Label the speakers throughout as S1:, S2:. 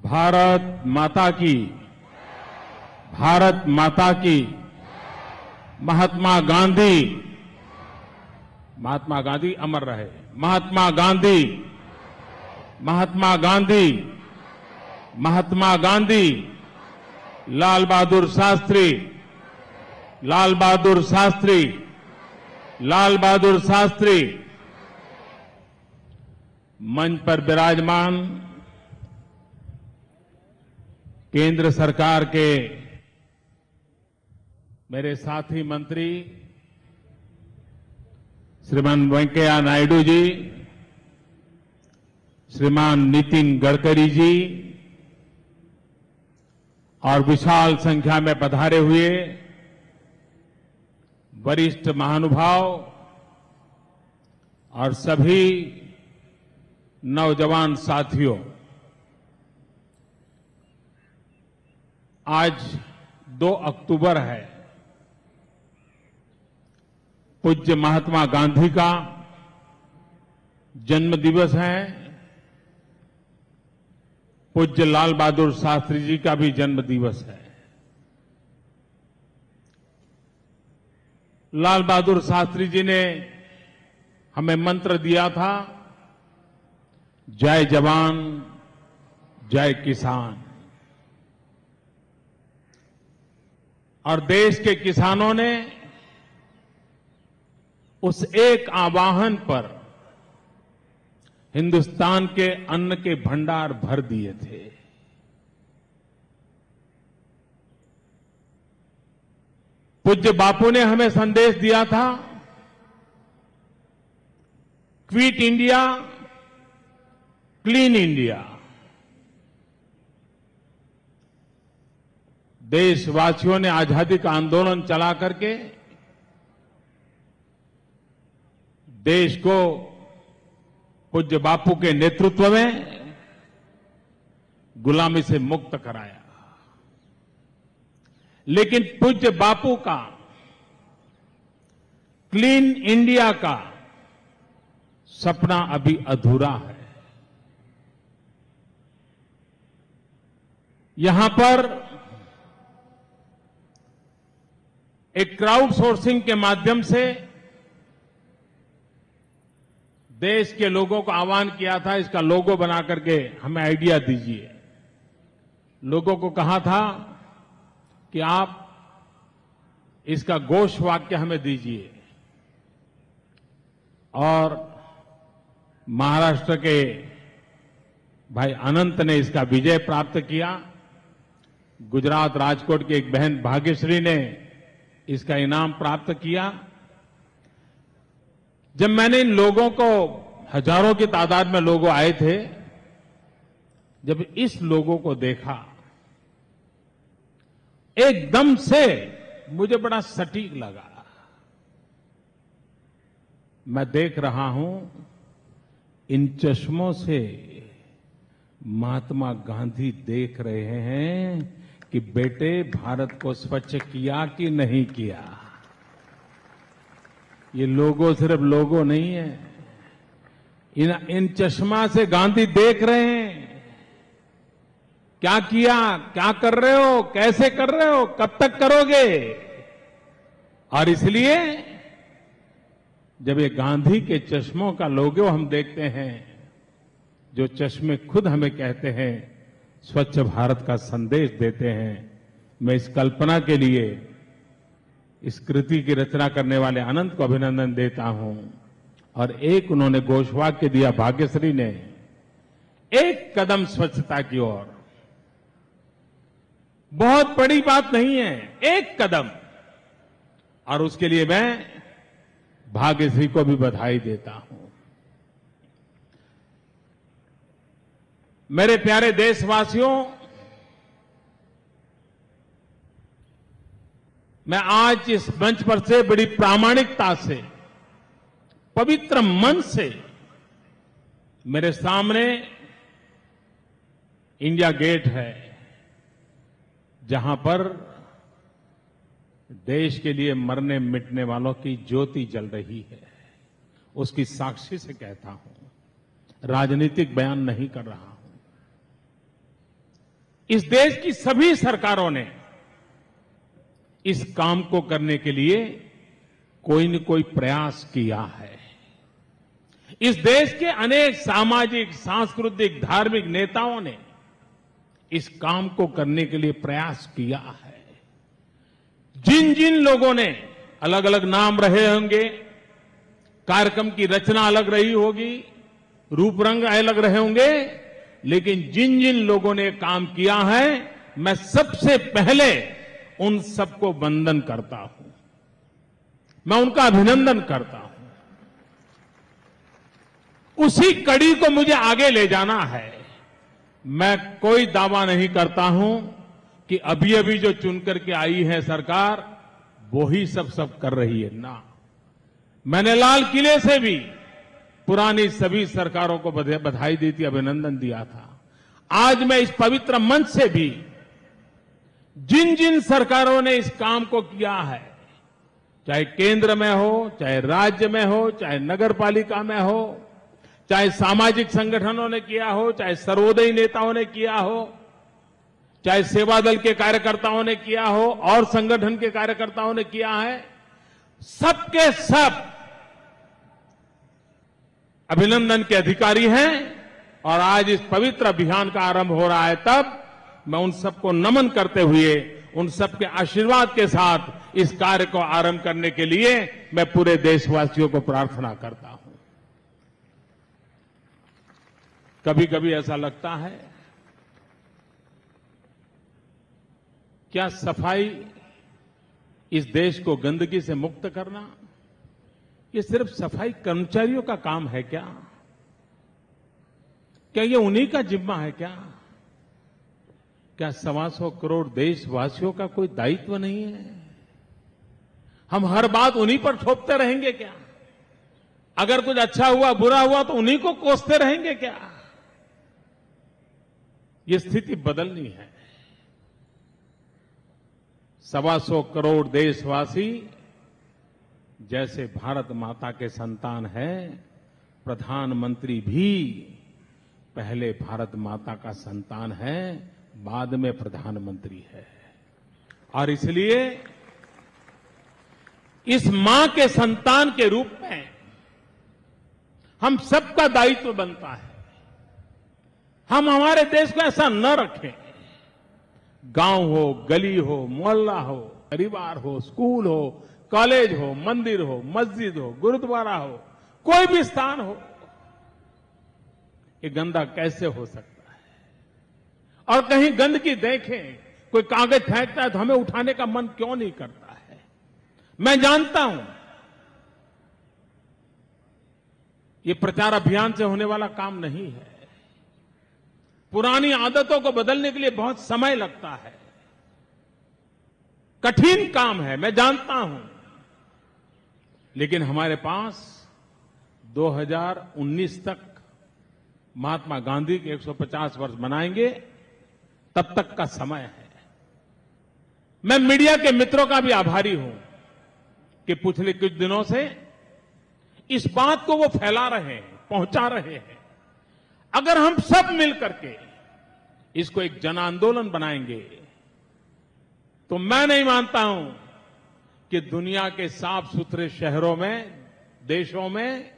S1: भारत माता की, भारत माता की। महात्मा गांधी, महात्मा गांधी अमर रहे। महात्मा गांधी, महात्मा गांधी, महात्मा गांधी। लाल बहादुर शास्त्री, लाल बहादुर शास्त्री, लाल बहादुर शास्त्री। मंच पर विराजमान केंद्र सरकार के मेरे साथी मंत्री श्रीमान वेंकैया नायडू जी, श्रीमान नितिन गडकरी जी और विशाल संख्या में पधारे हुए वरिष्ठ महानुभाव और सभी नौजवान साथियों, आज 2 अक्टूबर है। पूज्य महात्मा गांधी का जन्म दिवस है। पूज्य लाल बहादुर शास्त्री जी का भी जन्म दिवस है। लाल बहादुर शास्त्री जी ने हमें मंत्र दिया था, जय जवान जय किसान। और देश के किसानों ने उस एक आह्वान पर हिंदुस्तान के अन्न के भंडार भर दिए थे। पूज्य बापू ने हमें संदेश दिया था, क्विट इंडिया क्लीन इंडिया। देशवासियों ने आजादी का आंदोलन चला करके देश को पूज्य बापू के नेतृत्व में गुलामी से मुक्त कराया। लेकिन पूज्य बापू का क्लीन इंडिया का सपना अभी अधूरा है। यहां पर एक क्राउड सोर्सिंग के माध्यम से देश के लोगों को आह्वान किया था, इसका लोगो बना करके हमें आइडिया दीजिए। लोगों को कहा था कि आप इसका घोष वाक्य हमें दीजिए। और महाराष्ट्र के भाई अनंत ने इसका विजय प्राप्त किया। गुजरात राजकोट की एक बहन भाग्यश्री ने इसका इनाम प्राप्त किया। जब मैंने इन लोगों को, हजारों की तादाद में लोग आए थे, जब इस लोगों को देखा, एकदम से मुझे बड़ा सटीक लगा। मैं देख रहा हूं इन चश्मों से महात्मा गांधी देख रहे हैं कि बेटे भारत को स्वच्छ किया कि नहीं किया। ये लोगो सिर्फ लोगो नहीं है, इन चश्मा से गांधी देख रहे हैं क्या किया, क्या कर रहे हो, कैसे कर रहे हो, कब तक करोगे। और इसलिए जब ये गांधी के चश्मों का लोगो हम देखते हैं, जो चश्मे खुद हमें कहते हैं, स्वच्छ भारत का संदेश देते हैं, मैं इस कल्पना के लिए इस कृति की रचना करने वाले अनंत को अभिनंदन देता हूं। और एक उन्होंने घोषवाक्य दिया भाग्यश्री ने, एक कदम स्वच्छता की ओर। बहुत बड़ी बात नहीं है, एक कदम। और उसके लिए मैं भाग्यश्री को भी बधाई देता हूं। मेरे प्यारे देशवासियों, मैं आज इस मंच पर से बड़ी प्रामाणिकता से, पवित्र मन से मेरे सामने इंडिया गेट है, जहां पर देश के लिए मरने मिटने वालों की ज्योति जल रही है। उसकी साक्षी से कहता हूं, राजनीतिक बयान नहीं कर रहा हूं। इस देश की सभी सरकारों ने इस काम को करने के लिए कोई न कोई प्रयास किया है। इस देश के अनेक सामाजिक, सांस्कृतिक, धार्मिक नेताओं ने इस काम को करने के लिए प्रयास किया है। जिन जिन लोगों ने, अलग अलग नाम रहे होंगे, कार्यक्रम की रचना अलग रही होगी, रूप रंग अलग रहे होंगे, लेकिन जिन जिन लोगों ने काम किया है, मैं सबसे पहले उन सबको वंदन करता हूं, मैं उनका अभिनंदन करता हूं। उसी कड़ी को मुझे आगे ले जाना है। मैं कोई दावा नहीं करता हूं कि अभी अभी जो चुन करके आई है सरकार वो ही सब कर रही है ना। मैंने लाल किले से भी पुरानी सभी सरकारों को बधाई दी थी, अभिनंदन दिया था। आज मैं इस पवित्र मंच से भी जिन जिन सरकारों ने इस काम को किया है, चाहे केंद्र में हो, चाहे राज्य में हो, चाहे नगर पालिका में हो, चाहे सामाजिक संगठनों ने किया हो, चाहे सर्वोदयी नेताओं ने किया हो, चाहे सेवा दल के कार्यकर्ताओं ने किया हो और संगठन के कार्यकर्ताओं ने किया है, सबके सब अभिनंदन के अधिकारी हैं। और आज इस पवित्र अभियान का आरंभ हो रहा है, तब मैं उन सबको नमन करते हुए, उन सबके आशीर्वाद के साथ इस कार्य को आरंभ करने के लिए मैं पूरे देशवासियों को प्रार्थना करता हूं। कभी कभी ऐसा लगता है, क्या सफाई, इस देश को गंदगी से मुक्त करना, ये सिर्फ सफाई कर्मचारियों का काम है क्या? क्या ये उन्हीं का जिम्मा है क्या? क्या 125 करोड़ देशवासियों का कोई दायित्व नहीं है? हम हर बात उन्हीं पर थोपते रहेंगे क्या? अगर कुछ अच्छा हुआ, बुरा हुआ तो उन्हीं को कोसते रहेंगे क्या? ये स्थिति बदलनी है। 125 करोड़ देशवासी जैसे भारत माता के संतान हैं, प्रधानमंत्री भी पहले भारत माता का संतान है, बाद में प्रधानमंत्री है। और इसलिए इस मां के संतान के रूप में हम सबका दायित्व बनता है। हम हमारे देश को ऐसा न रखें, गांव हो, गली हो, मोहल्ला हो, परिवार हो, स्कूल हो, कॉलेज हो, मंदिर हो, मस्जिद हो, गुरुद्वारा हो, कोई भी स्थान हो, ये गंदा कैसे हो सकता है? और कहीं गंदगी देखें, कोई कागज फेंकता है तो हमें उठाने का मन क्यों नहीं करता है? मैं जानता हूं ये प्रचार अभियान से होने वाला काम नहीं है। पुरानी आदतों को बदलने के लिए बहुत समय लगता है, कठिन काम है, मैं जानता हूं। लेकिन हमारे पास 2019 तक महात्मा गांधी के 150 वर्ष मनाएंगे, तब तक का समय है। मैं मीडिया के मित्रों का भी आभारी हूं कि पिछले कुछ दिनों से इस बात को वो फैला रहे हैं, पहुंचा रहे हैं। अगर हम सब मिलकर के इसको एक जन आंदोलन बनाएंगे तो मैं नहीं मानता हूं कि दुनिया के साफ सुथरे शहरों में, देशों में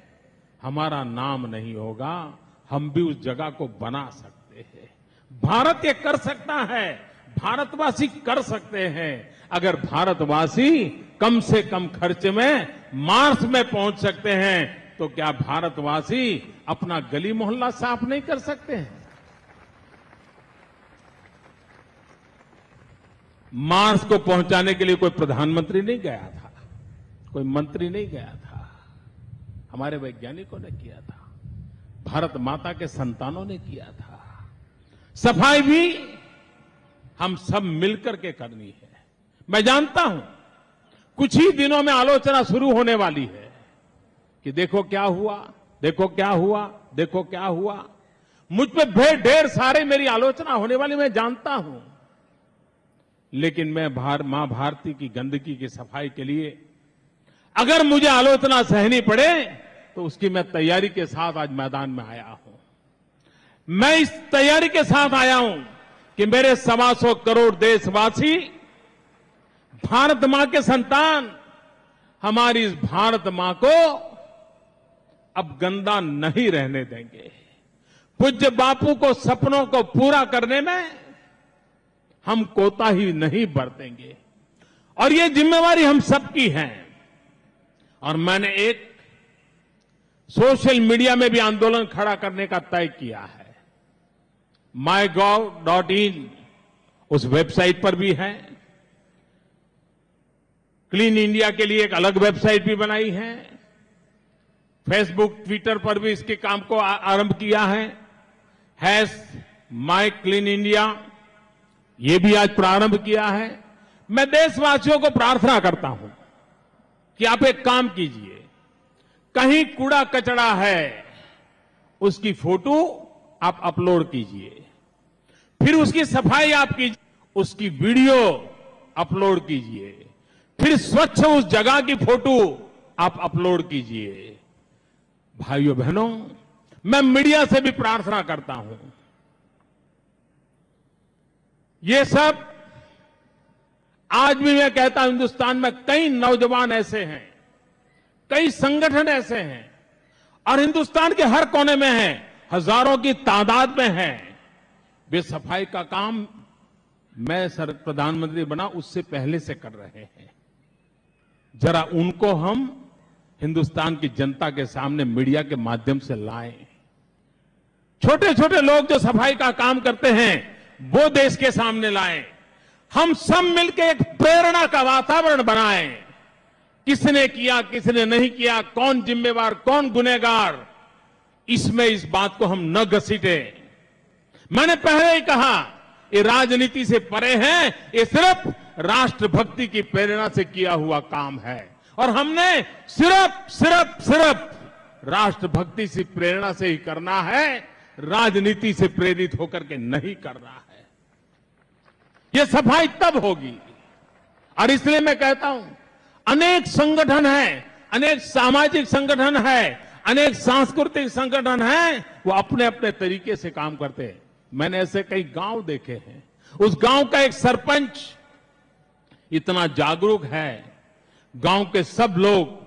S1: हमारा नाम नहीं होगा। हम भी उस जगह को बना सकते हैं। भारत ये कर सकता है, भारतवासी कर सकते हैं। अगर भारतवासी कम से कम खर्च में मार्स में पहुंच सकते हैं, तो क्या भारतवासी अपना गली मोहल्ला साफ नहीं कर सकते हैं? मार्स को पहुंचाने के लिए कोई प्रधानमंत्री नहीं गया था, कोई मंत्री नहीं गया था, हमारे वैज्ञानिकों ने किया था, भारत माता के संतानों ने किया था। सफाई भी हम सब मिलकर के करनी है। मैं जानता हूं कुछ ही दिनों में आलोचना शुरू होने वाली है कि देखो क्या हुआ, देखो क्या हुआ, देखो क्या हुआ। मुझ पे ढेर सारे मेरी आलोचना होने वाली, मैं जानता हूं। लेकिन मैं मां भारती की गंदगी की सफाई के लिए अगर मुझे आलोचना सहनी पड़े तो उसकी मैं तैयारी के साथ आज मैदान में आया हूं। मैं इस तैयारी के साथ आया हूं कि मेरे 125 करोड़ देशवासी, भारत मां के संतान, हमारी इस भारत मां को अब गंदा नहीं रहने देंगे। पूज्य बापू को सपनों को पूरा करने में हम कोताही नहीं बरतेंगे और ये जिम्मेवारी हम सबकी है। और मैंने एक सोशल मीडिया में भी आंदोलन खड़ा करने का तय किया है। mygov.in उस वेबसाइट पर भी है। क्लीन इंडिया के लिए एक अलग वेबसाइट भी बनाई है। फेसबुक, ट्विटर पर भी इसके काम को आरंभ किया है। माई क्लीन इंडिया ये भी आज प्रारंभ किया है। मैं देशवासियों को प्रार्थना करता हूं कि आप एक काम कीजिए, कहीं कूड़ा कचरा है उसकी फोटो आप अपलोड कीजिए, फिर उसकी सफाई आप कीजिए, उसकी वीडियो अपलोड कीजिए, फिर स्वच्छ उस जगह की फोटो आप अपलोड कीजिए। भाइयों बहनों, मैं मीडिया से भी प्रार्थना करता हूं, ये सब आज भी मैं कहता हूं, हिंदुस्तान में कई नौजवान ऐसे हैं, कई संगठन ऐसे हैं और हिंदुस्तान के हर कोने में हैं, हजारों की तादाद में हैं। वे सफाई का काम मैं प्रधानमंत्री बना उससे पहले से कर रहे हैं। जरा उनको हम हिंदुस्तान की जनता के सामने मीडिया के माध्यम से लाएं। छोटे छोटे लोग जो सफाई का काम करते हैं वो देश के सामने लाएं। हम सब मिलकर एक प्रेरणा का वातावरण बनाएं। किसने किया, किसने नहीं किया, कौन जिम्मेवार, कौन गुनहगार, इसमें इस बात को हम न घसीटे। मैंने पहले ही कहा, ये राजनीति से परे है, ये सिर्फ राष्ट्रभक्ति की प्रेरणा से किया हुआ काम है और हमने सिर्फ राष्ट्रभक्ति से प्रेरणा से ही करना है, राजनीति से प्रेरित होकर के नहीं करना है। ये सफाई तब होगी। और इसलिए मैं कहता हूं, अनेक संगठन हैं, अनेक सामाजिक संगठन हैं, अनेक सांस्कृतिक संगठन हैं, वो अपने अपने तरीके से काम करते हैं। मैंने ऐसे कई गांव देखे हैं। उस गांव का एक सरपंच इतना जागरूक है, गांव के सब लोग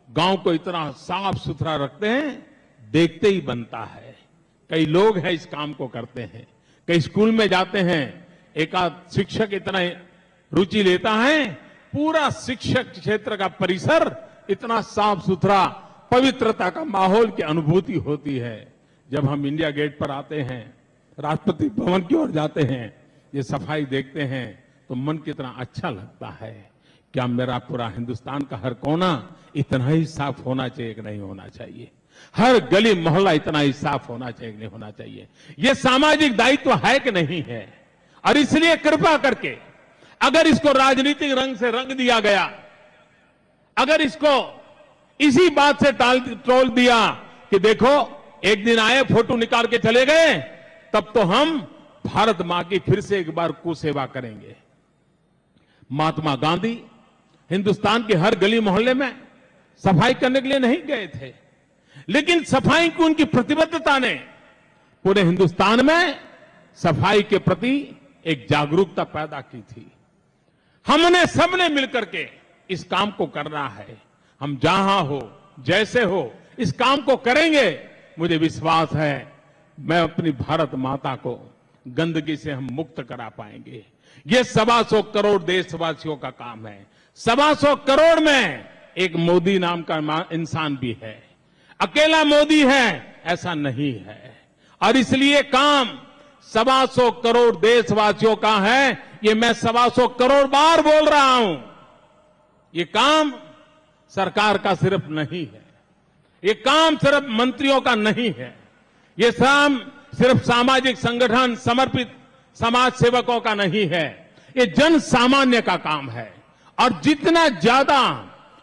S1: गांव को इतना साफ सुथरा रखते हैं, देखते ही बनता है। कई लोग हैं इस काम को करते हैं। कई स्कूल में जाते हैं, एक आध शिक्षक इतना रुचि लेता है, पूरा शिक्षक क्षेत्र का परिसर इतना साफ सुथरा, पवित्रता का माहौल की अनुभूति होती है। जब हम इंडिया गेट पर आते हैं, राष्ट्रपति भवन की ओर जाते हैं, ये सफाई देखते हैं तो मन कितना अच्छा लगता है। क्या मेरा पूरा हिंदुस्तान का हर कोना इतना ही साफ होना चाहिए कि नहीं होना चाहिए? हर गली मोहल्ला इतना ही साफ होना चाहिए कि नहीं होना चाहिए? ये सामाजिक दायित्व है कि नहीं है? और इसलिए कृपा करके, अगर इसको राजनीतिक रंग से रंग दिया गया, अगर इसको इसी बात से टोल दिया कि देखो एक दिन आए फोटो निकाल के चले गए, तब तो हम भारत मां की फिर से एक बार कुसेवा करेंगे। महात्मा गांधी हिंदुस्तान के हर गली मोहल्ले में सफाई करने के लिए नहीं गए थे, लेकिन सफाई की उनकी प्रतिबद्धता ने पूरे हिंदुस्तान में सफाई के प्रति एक जागरूकता पैदा की थी। हमने सबने मिलकर के इस काम को करना है। हम जहां हो, जैसे हो, इस काम को करेंगे। मुझे विश्वास है मैं अपनी भारत माता को गंदगी से हम मुक्त करा पाएंगे। ये 125 करोड़ देशवासियों का काम है। 125 करोड़ में एक मोदी नाम का इंसान भी है। अकेला मोदी है ऐसा नहीं है। और इसलिए काम 125 करोड़ देशवासियों का है। ये मैं 125 करोड़ बार बोल रहा हूं। ये काम सरकार का सिर्फ नहीं है, ये काम सिर्फ मंत्रियों का नहीं है, ये काम सिर्फ सामाजिक संगठन समर्पित समाज सेवकों का नहीं है, ये जन सामान्य का काम है। और जितना ज्यादा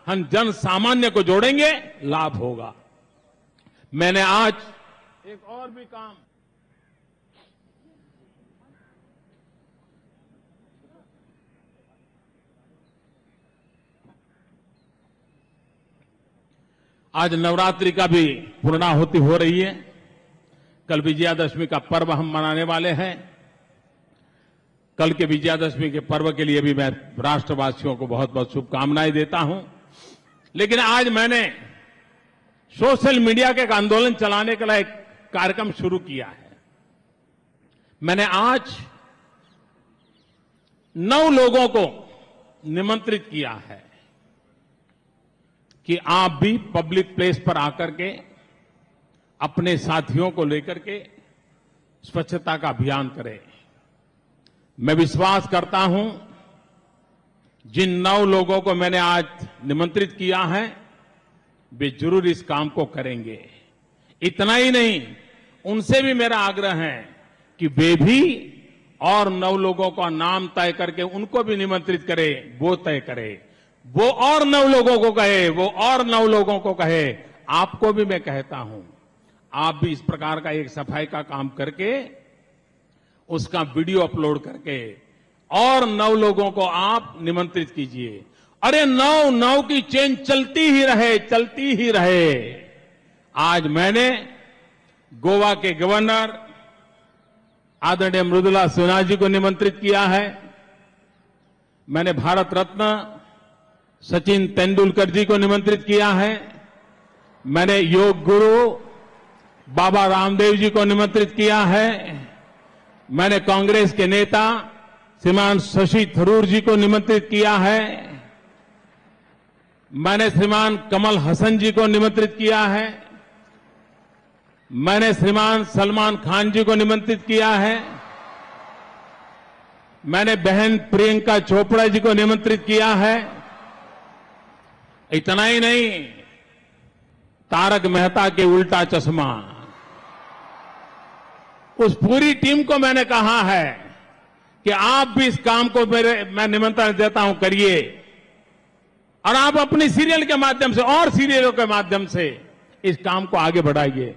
S1: हम जन सामान्य को जोड़ेंगे, लाभ होगा। मैंने आज एक और भी काम, आज नवरात्रि का भी पूर्णाहुति हो रही है। कल विजयादशमी का पर्व हम मनाने वाले हैं। कल के विजयादशमी के पर्व के लिए भी मैं राष्ट्रवासियों को बहुत बहुत शुभकामनाएं देता हूं। लेकिन आज मैंने सोशल मीडिया के एक आंदोलन चलाने के लिए एक कार्यक्रम शुरू किया है। मैंने आज 9 लोगों को निमंत्रित किया है कि आप भी पब्लिक प्लेस पर आकर के अपने साथियों को लेकर के स्वच्छता का अभियान करें। मैं विश्वास करता हूं जिन 9 लोगों को मैंने आज निमंत्रित किया है वे जरूर इस काम को करेंगे। इतना ही नहीं, उनसे भी मेरा आग्रह है कि वे भी और 9 लोगों का नाम तय करके उनको भी निमंत्रित करें, वो तय करे, वो और 9 लोगों को कहे, वो और 9 लोगों को कहे। आपको भी मैं कहता हूं, आप भी इस प्रकार का एक सफाई का काम करके उसका वीडियो अपलोड करके और 9 लोगों को आप निमंत्रित कीजिए। अरे 9 की चेन चलती ही रहे, चलती ही रहे। आज मैंने गोवा के गवर्नर आदरणीय मृदुला सिन्हा जी को निमंत्रित किया है। मैंने भारत रत्न सचिन तेंदुलकर जी को निमंत्रित किया है। मैंने योग गुरु बाबा रामदेव जी को निमंत्रित किया है। मैंने कांग्रेस के नेता श्रीमान शशि थरूर जी को निमंत्रित किया है। मैंने श्रीमान कमल हसन जी को निमंत्रित किया है। मैंने श्रीमान सलमान खान जी को निमंत्रित किया है। मैंने बहन प्रियंका चोपड़ा जी को निमंत्रित किया है। इतना ही नहीं, तारक मेहता के उल्टा चश्मा, उस पूरी टीम को मैंने कहा है कि आप भी इस काम को मैं निमंत्रण देता हूं, करिए। और आप अपनी सीरियल के माध्यम से और सीरियलों के माध्यम से इस काम को आगे बढ़ाइए।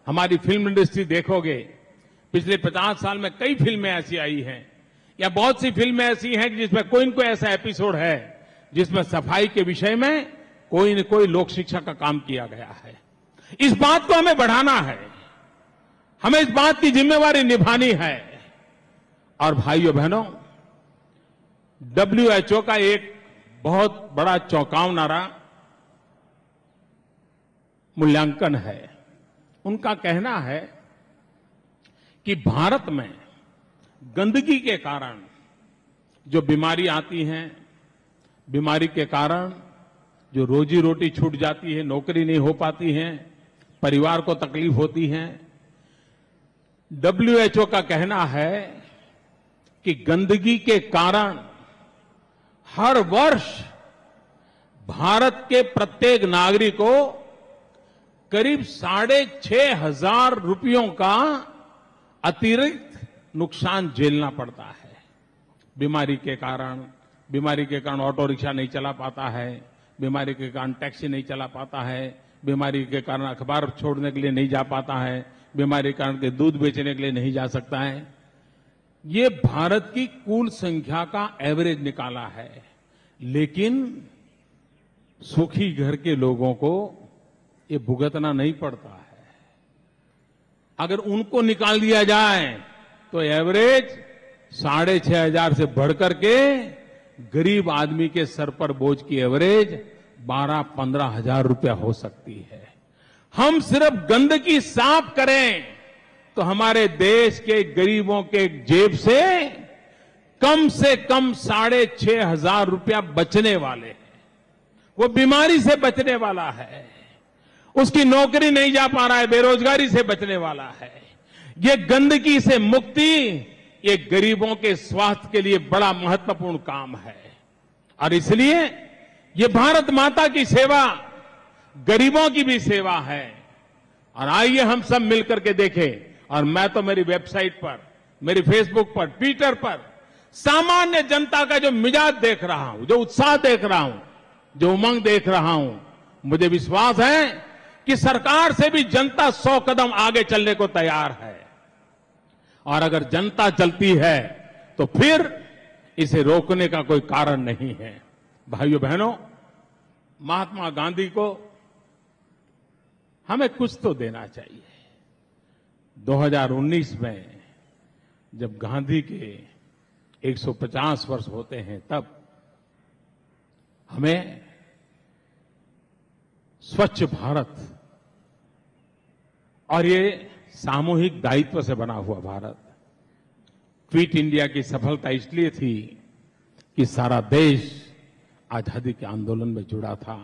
S1: हमारी फिल्म इंडस्ट्री देखोगे, पिछले 50 साल में कई फिल्में ऐसी आई हैं या बहुत सी फिल्में ऐसी हैं जिसमें कोई न कोई ऐसा एपिसोड है जिसमें सफाई के विषय में कोई न कोई लोक शिक्षा का काम किया गया है। इस बात को हमें बढ़ाना है, हमें इस बात की जिम्मेवारी निभानी है। और भाइयों बहनों, WHO का एक बहुत बड़ा चौंकावनारा मूल्यांकन है। उनका कहना है कि भारत में गंदगी के कारण जो बीमारी आती हैं, बीमारी के कारण जो रोजी रोटी छूट जाती है, नौकरी नहीं हो पाती है, परिवार को तकलीफ होती है, WHO का कहना है कि गंदगी के कारण हर वर्ष भारत के प्रत्येक नागरिक को करीब 6,500 रुपयों का अतिरिक्त नुकसान झेलना पड़ता है। बीमारी के कारण ऑटो रिक्शा नहीं चला पाता है, बीमारी के कारण टैक्सी नहीं चला पाता है, बीमारी के कारण अखबार छोड़ने के लिए नहीं जा पाता है, बीमारी के कारण के दूध बेचने के लिए नहीं जा सकता है। ये भारत की कुल संख्या का एवरेज निकाला है। लेकिन सुखी घर के लोगों को ये भुगतना नहीं पड़ता है। अगर उनको निकाल दिया जाए तो एवरेज 6,500 से बढ़कर के गरीब आदमी के सर पर बोझ की एवरेज 12-15 हजार रुपया हो सकती है। हम सिर्फ गंदगी साफ करें तो हमारे देश के गरीबों के जेब से कम 6,500 रुपया बचने वाले हैं। वो बीमारी से बचने वाला है, उसकी नौकरी नहीं जा पा रहा है, बेरोजगारी से बचने वाला है। ये गंदगी से मुक्ति, ये गरीबों के स्वास्थ्य के लिए बड़ा महत्वपूर्ण काम है। और इसलिए ये भारत माता की सेवा गरीबों की भी सेवा है। और आइए हम सब मिलकर के देखें। और मैं तो मेरी वेबसाइट पर, मेरी फेसबुक पर, ट्विटर पर सामान्य जनता का जो मिजाज देख रहा हूं, जो उत्साह देख रहा हूं, जो उमंग देख रहा हूं, मुझे विश्वास है कि सरकार से भी जनता 100 कदम आगे चलने को तैयार है। और अगर जनता चलती है तो फिर इसे रोकने का कोई कारण नहीं है। भाइयों बहनों, महात्मा गांधी को हमें कुछ तो देना चाहिए। 2019 में जब गांधी के 150 वर्ष होते हैं, तब हमें स्वच्छ भारत और ये सामूहिक दायित्व से बना हुआ भारत, क्विट इंडिया की सफलता इसलिए थी कि सारा देश आजादी के आंदोलन में जुड़ा था।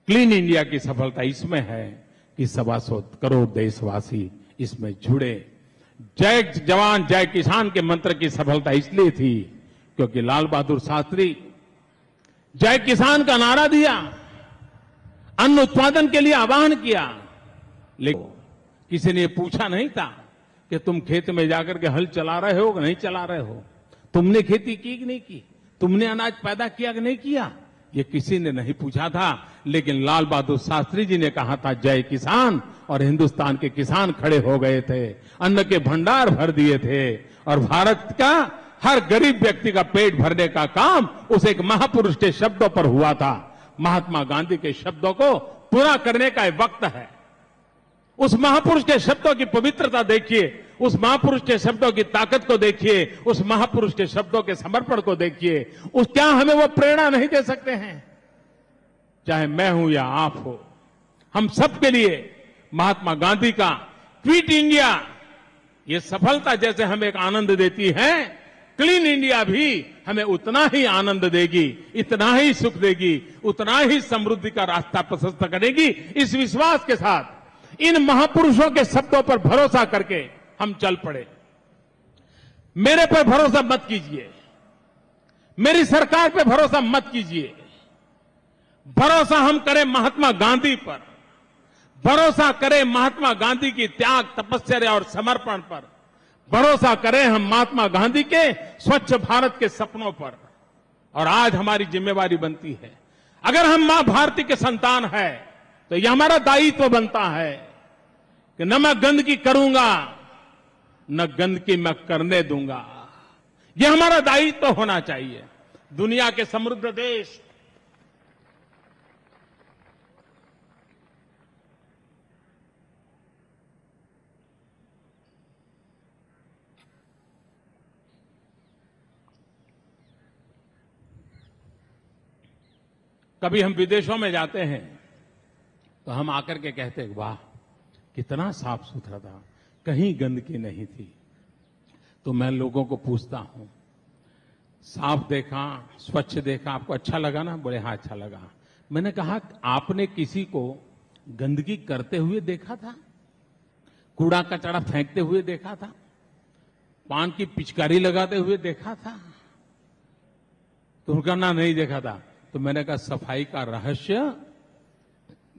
S1: क्लीन इंडिया की सफलता इसमें है कि 125 करोड़ देशवासी इसमें जुड़े। जय जवान जय किसान के मंत्र की सफलता इसलिए थी क्योंकि लाल बहादुर शास्त्री जय किसान का नारा दिया, अन्न उत्पादन के लिए आह्वान किया, लेकिन किसी ने पूछा नहीं था कि तुम खेत में जाकर के हल चला रहे हो कि नहीं चला रहे हो, तुमने खेती की कि नहीं की, तुमने अनाज पैदा किया कि नहीं किया, ये किसी ने नहीं पूछा था। लेकिन लाल बहादुर शास्त्री जी ने कहा था जय किसान, और हिंदुस्तान के किसान खड़े हो गए थे, अन्न के भंडार भर दिए थे, और भारत का हर गरीब व्यक्ति का पेट भरने का काम उस एक महापुरुष के शब्दों पर हुआ था। महात्मा गांधी के शब्दों को पूरा करने का वक्त है। उस महापुरुष के शब्दों की पवित्रता देखिए, उस महापुरुष के शब्दों की ताकत को देखिए, उस महापुरुष के शब्दों के समर्पण को देखिए। उस क्या हमें वो प्रेरणा नहीं दे सकते हैं? चाहे मैं हूं या आप हो, हम सबके लिए महात्मा गांधी का क्विट इंडिया ये सफलता जैसे हमें एक आनंद देती है, क्लीन इंडिया भी हमें उतना ही आनंद देगी, इतना ही सुख देगी, उतना ही समृद्धि का रास्ता प्रशस्त करेगी। इस विश्वास के साथ इन महापुरुषों के शब्दों पर भरोसा करके हम चल पड़े। मेरे पर भरोसा मत कीजिए, मेरी सरकार पर भरोसा मत कीजिए, भरोसा हम करें महात्मा गांधी पर, भरोसा करें महात्मा गांधी की त्याग, तपस्या और समर्पण पर, भरोसा करें हम महात्मा गांधी के स्वच्छ भारत के सपनों पर। और आज हमारी जिम्मेवारी बनती है, अगर हम मां भारती के संतान है तो यह हमारा दायित्व बनता है कि न मैं गंदगी करूंगा, न गंदगी मैं करने दूंगा। यह हमारा दायित्व होना चाहिए। दुनिया के समृद्ध देश कभी हम विदेशों में जाते हैं तो हम आकर के कहते हैं वाह कितना साफ सुथरा था, कहीं गंदगी नहीं थी। तो मैं लोगों को पूछता हूं, साफ देखा, स्वच्छ देखा, आपको अच्छा लगा ना? बोले हाँ अच्छा लगा। मैंने कहा आपने किसी को गंदगी करते हुए देखा था? कूड़ा कचरा फेंकते हुए देखा था? पान की पिचकारी लगाते हुए देखा था? तो उनका ना नहीं देखा था। तो मैंने कहा सफाई का रहस्य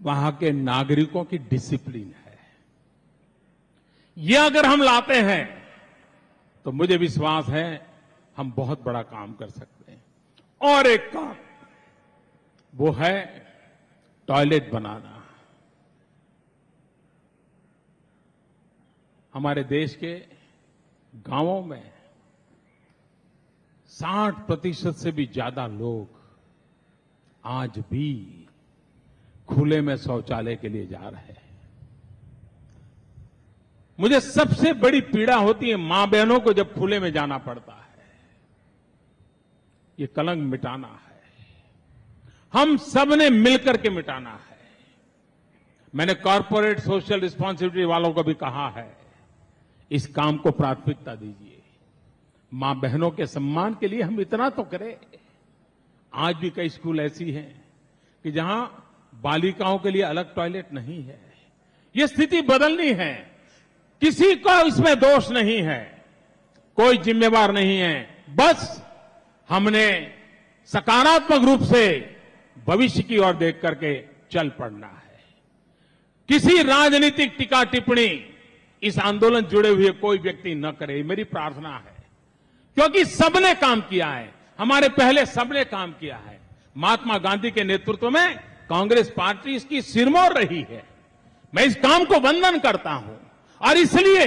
S1: वहां के नागरिकों की डिसिप्लिन है। ये अगर हम लाते हैं तो मुझे विश्वास है हम बहुत बड़ा काम कर सकते हैं। और एक काम वो है टॉयलेट बनाना। हमारे देश के गांवों में 60% से भी ज्यादा लोग आज भी खुले में शौचालय के लिए जा रहे हैं। मुझे सबसे बड़ी पीड़ा होती है मां बहनों को जब खुले में जाना पड़ता है। ये कलंक मिटाना है, हम सब ने मिलकर के मिटाना है। मैंने कॉर्पोरेट सोशल रिस्पांसिबिलिटी वालों को भी कहा है इस काम को प्राथमिकता दीजिए। मां बहनों के सम्मान के लिए हम इतना तो करें। आज भी कई स्कूल ऐसी हैं कि जहां बालिकाओं के लिए अलग टॉयलेट नहीं है। ये स्थिति बदलनी है। किसी को इसमें दोष नहीं है, कोई जिम्मेवार नहीं है। बस हमने सकारात्मक रूप से भविष्य की ओर देख करके चल पड़ना है। किसी राजनीतिक टीका टिप्पणी इस आंदोलन जुड़े हुए कोई व्यक्ति न करे, मेरी प्रार्थना है। क्योंकि सबने काम किया है, हमारे पहले सबने काम किया है। महात्मा गांधी के नेतृत्व में कांग्रेस पार्टी इसकी सिरमौर रही है। मैं इस काम को वंदन करता हूं और इसलिए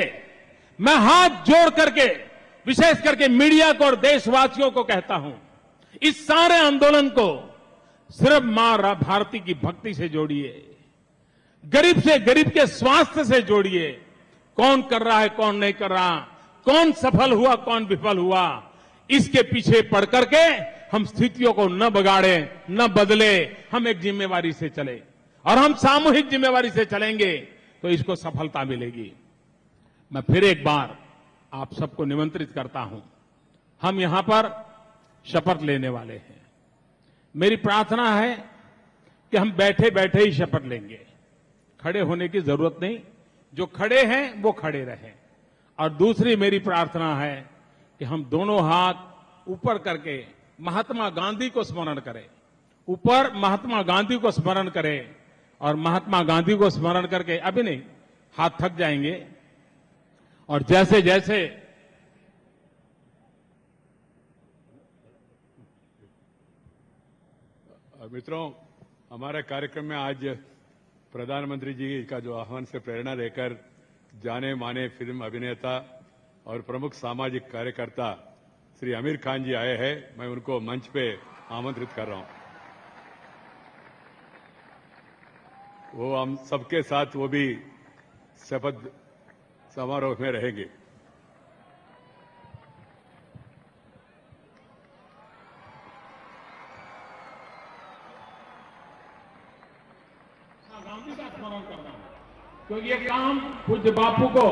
S1: मैं हाथ जोड़ करके विशेष करके मीडिया को और देशवासियों को कहता हूं, इस सारे आंदोलन को सिर्फ मां भारती की भक्ति से जोड़िए, गरीब से गरीब के स्वास्थ्य से जोड़िए। कौन कर रहा है, कौन नहीं कर रहा, कौन सफल हुआ, कौन विफल हुआ, इसके पीछे पड़ करके हम स्थितियों को न बिगाड़े, न बदले, हम एक जिम्मेवारी से चले और हम सामूहिक जिम्मेवारी से चलेंगे तो इसको सफलता मिलेगी। मैं फिर एक बार आप सबको निमंत्रित करता हूं। हम यहां पर शपथ लेने वाले हैं। मेरी प्रार्थना है कि हम बैठे बैठे ही शपथ लेंगे, खड़े होने की जरूरत नहीं। जो खड़े हैं वो खड़े रहें। और दूसरी मेरी प्रार्थना है कि हम दोनों हाथ ऊपर करके महात्मा गांधी को स्मरण करें, ऊपर महात्मा गांधी को स्मरण करें और महात्मा गांधी को स्मरण करके, अभी नहीं, हाथ थक जाएंगे, और जैसे जैसे
S2: मित्रों, हमारे कार्यक्रम में आज प्रधानमंत्री जी का जो आह्वान से प्रेरणा लेकर जाने माने फिल्म अभिनेता और प्रमुख सामाजिक कार्यकर्ता श्री आमिर खान जी आए हैं। मैं उनको मंच पे आमंत्रित कर रहा हूं। वो हम सबके साथ वो भी शपथ समारोह में रहेंगे।
S1: गांधी का स्मरण करना, क्योंकि ये काम पूज्य बापू को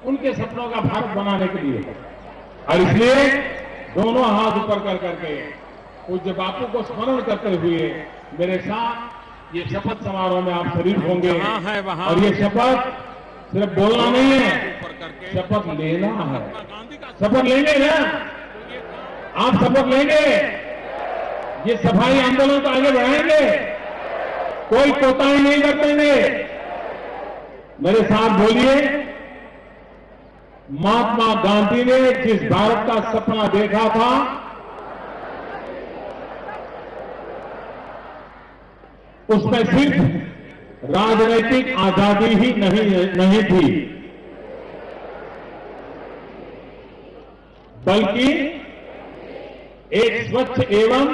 S1: उनके सपनों का भारत बनाने के लिए है। और इसलिए दोनों हाथ ऊपर कर करके पूज्य बापू को स्मरण करते हुए मेरे साथ ये शपथ समारोह में आप शरीक होंगे। और ये शपथ सिर्फ बोलना नहीं है, शपथ लेना है। शपथ लेंगे ना आप? शपथ लेंगे, ये सफाई आंदोलन को आगे बढ़ाएंगे, कोई कोताही नहीं बरतेंगे। मेरे साथ बोलिए, महात्मा गांधी ने जिस भारत का सपना देखा था, उसमें सिर्फ राजनीतिक आजादी ही नहीं थी, बल्कि एक स्वच्छ एवं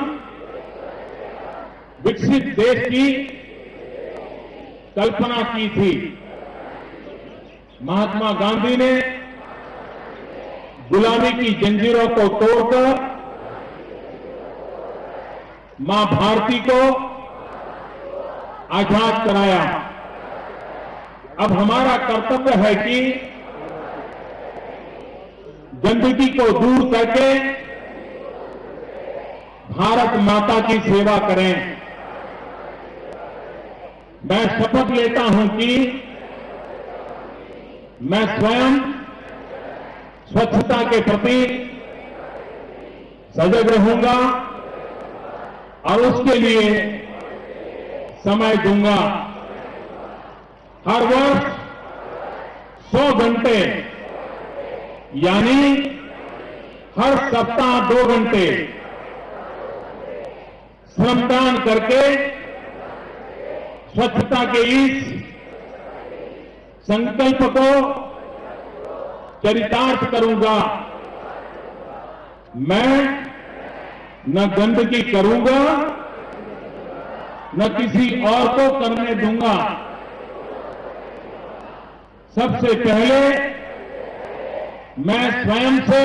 S1: विकसित देश की कल्पना की थी। महात्मा गांधी ने गुलामी की जंजीरों को तोड़कर मां भारती को आजाद कराया। अब हमारा कर्तव्य है कि गंदगी को दूर करके भारत माता की सेवा करें। मैं शपथ लेता हूं कि मैं स्वयं स्वच्छता के प्रति सजग रहूंगा और उसके लिए समय दूंगा। हर वर्ष 100 घंटे यानी हर सप्ताह 2 घंटे श्रमदान करके स्वच्छता के इस संकल्प को चरितार्थ करूंगा। मैं न गंदगी करूंगा, न किसी और को करने दूंगा। सबसे पहले मैं स्वयं से,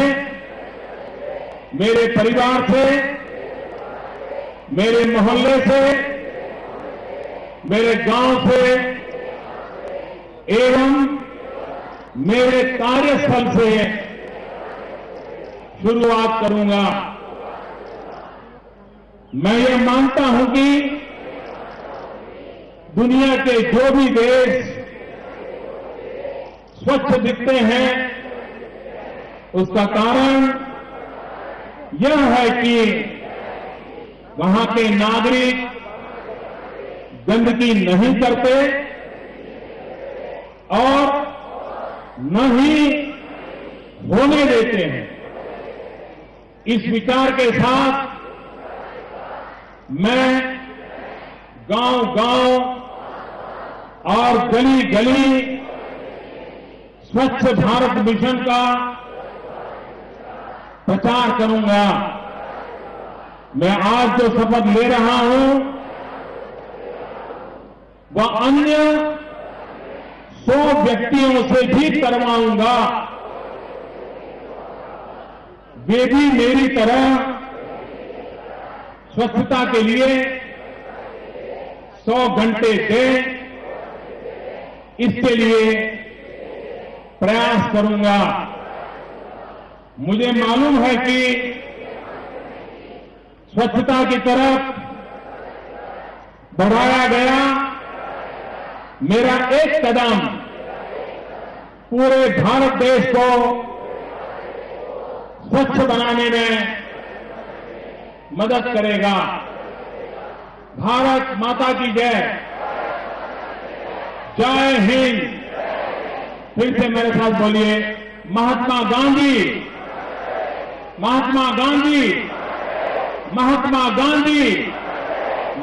S1: मेरे परिवार से, मेरे मोहल्ले से, मेरे गांव से एवं मेरे कार्यस्थल से शुरुआत करूंगा। मैं ये मानता हूं कि दुनिया के जो भी देश स्वच्छ दिखते हैं, उसका कारण यह है कि वहां के नागरिक गंदगी नहीं करते और न ही होने देते हैं। इस विचार के साथ मैं गांव-गांव और गली-गली स्वच्छ भारत मिशन का प्रचार करूंगा। मैं आज जो शपथ ले रहा हूं वह अन्य 100 व्यक्तियों से भी करवाऊंगा वे भी मेरी तरह स्वच्छता के लिए 100 घंटे दें, इसके लिए प्रयास करूंगा। मुझे मालूम है कि स्वच्छता की तरफ बढ़ाया गया मेरा एक कदम पूरे भारत देश को स्वच्छ बनाने में मदद करेगा। भारत माता की जय। जय हिंद। फिर से मेरे साथ बोलिए, महात्मा गांधी, महात्मा गांधी, महात्मा गांधी,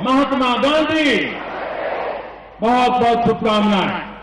S1: महात्मा गांधी। बहुत बहुत शुभकामनाएं।